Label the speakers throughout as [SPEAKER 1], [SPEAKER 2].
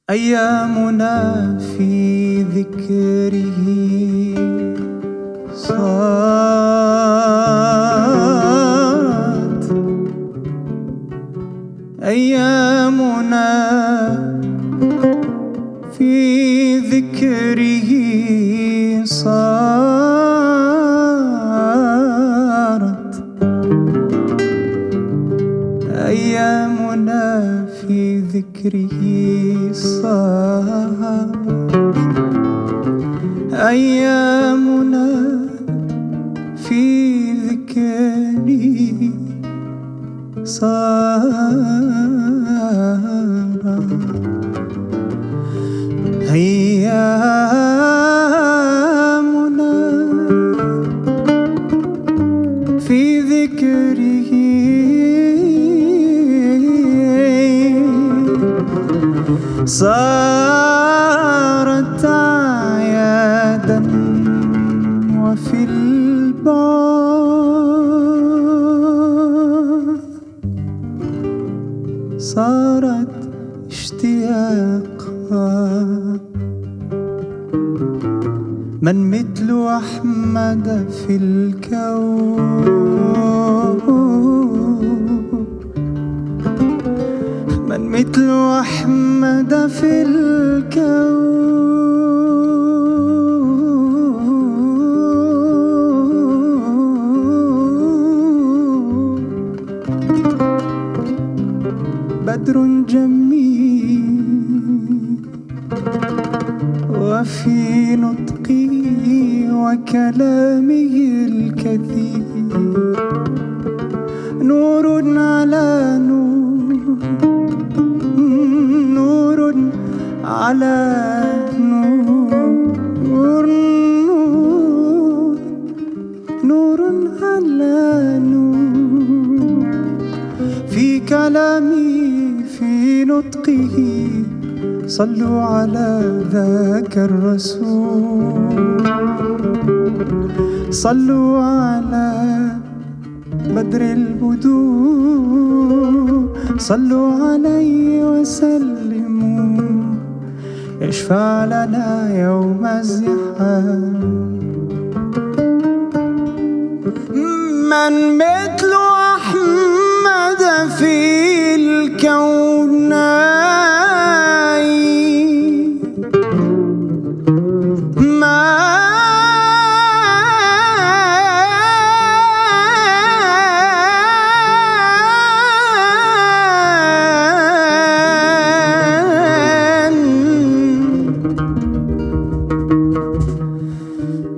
[SPEAKER 1] أيامنا في ذكره صارت، أيامنا في ذكره صارت، أيامنا في ذكره صارت، أيامنا في ذكره صارت، أيامنا في ذكره صارت أعيادا، وفي البعد صارت اشتياقا. من مثل أحمد في الكون، من مثل أحمد في الكون، بدر جميل وفي نطقه وكلامه الكثير نور على نور، نور على نور، نور نور على نور، في كلامه في نطقه صلوا على ذاك الرسول، صلوا على بدر البدور، صلوا عليه وسلموا يشفع لنا يوم الزحام. من مثل أحمد في الكونين،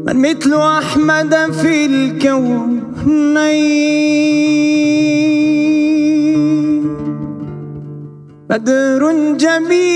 [SPEAKER 1] من مثل أحمد في الكونين، بدر جميل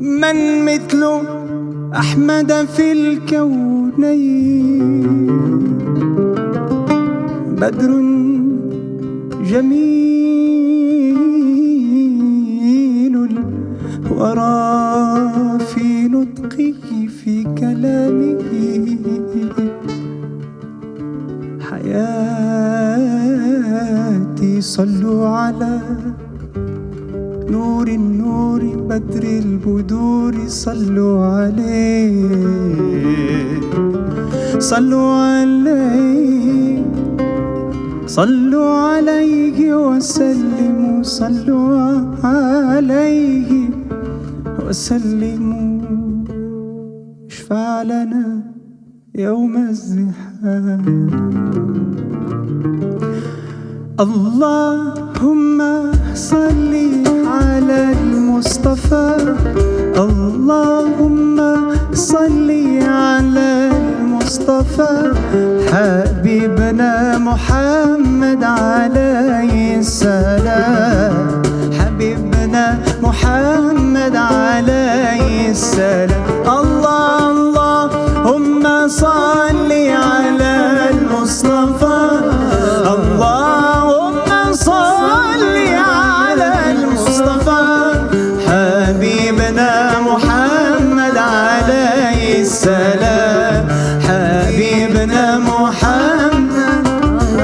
[SPEAKER 1] من مثل أحمد في الكونين، بدر جميل ورا في نطقه في كلامه حياتي صلوا على نور النور بدر البدور، صلوا عليه صلوا عليه صلوا عليه وسلموا، صلوا عليه وسلموا. اشفع لنا يوم الزحام. اللهم صل على المصطفى، اللهم صل على المصطفى، حبيبنا محمد عليه السلام، حبيبنا محمد عليه السلام. الله اللهم صل على المصطفى، اللهم صل على المصطفى، حبيبنا محمد عليه السلام، حبيبنا محمد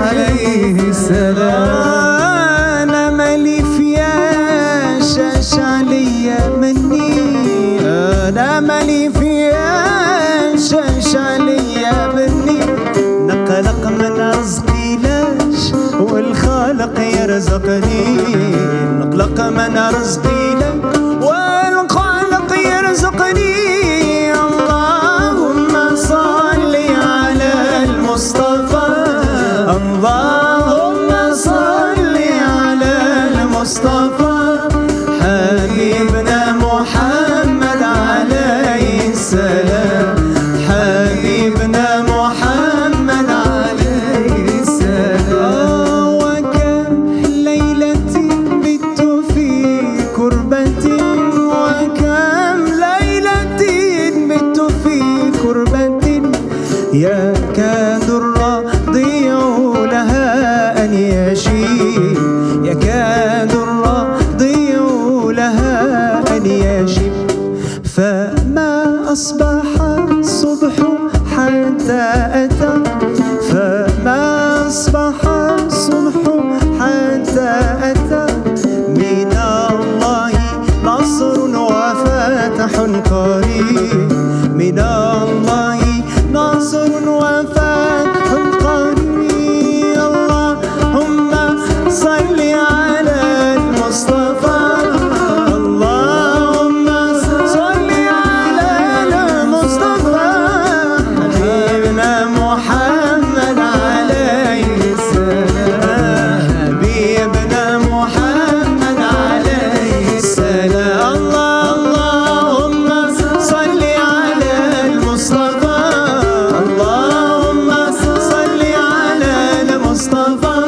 [SPEAKER 1] عليه السلام. أنا مالي فيا شاش عليا مني، أنا مالي فيا شاش عليا مني، نقلق من رزقي لاش والخالق يرزقني، نقلق من رزقي لاش والخالق يرزقني. اللهم صل على المصطفى، اللهم صل على المصطفى، حبيبنا محمد عليه السلام، حبيبنا محمد عليه السلام. وكم ليلة بت في كربة، وكم ليلة بت في كربة، يكاد الرضيع لها أن يشيب، يكاد الرضيع لها أن يشيب. فما أصبح الصبح حتى أتى، فما أصبح الصبح حتى أتى، من الله نصر وفتح قريب، من الله نصر وفتح قريب. اللهم صل على المصطفى، اللهم صل على المصطفى، حبيبنا محمد عليه السلام، حبيبنا محمد عليه السلام. اللهم صل على المصطفى، اللهم صل على المصطفى،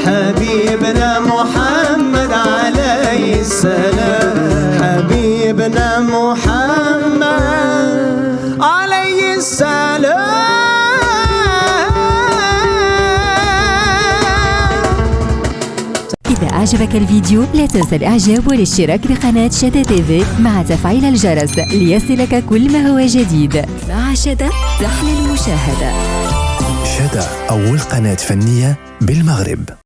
[SPEAKER 1] حبيبنا محمد عليه السلام، حبيبنا محمد عليه السلام.
[SPEAKER 2] إذا أعجبك الفيديو لا تنسى الإعجاب والاشتراك بقناة شدا تيفي مع تفعيل الجرس ليصلك كل ما هو جديد. مع شدا تحلى المشاهدة.
[SPEAKER 3] شدا أول قناة فنية بالمغرب.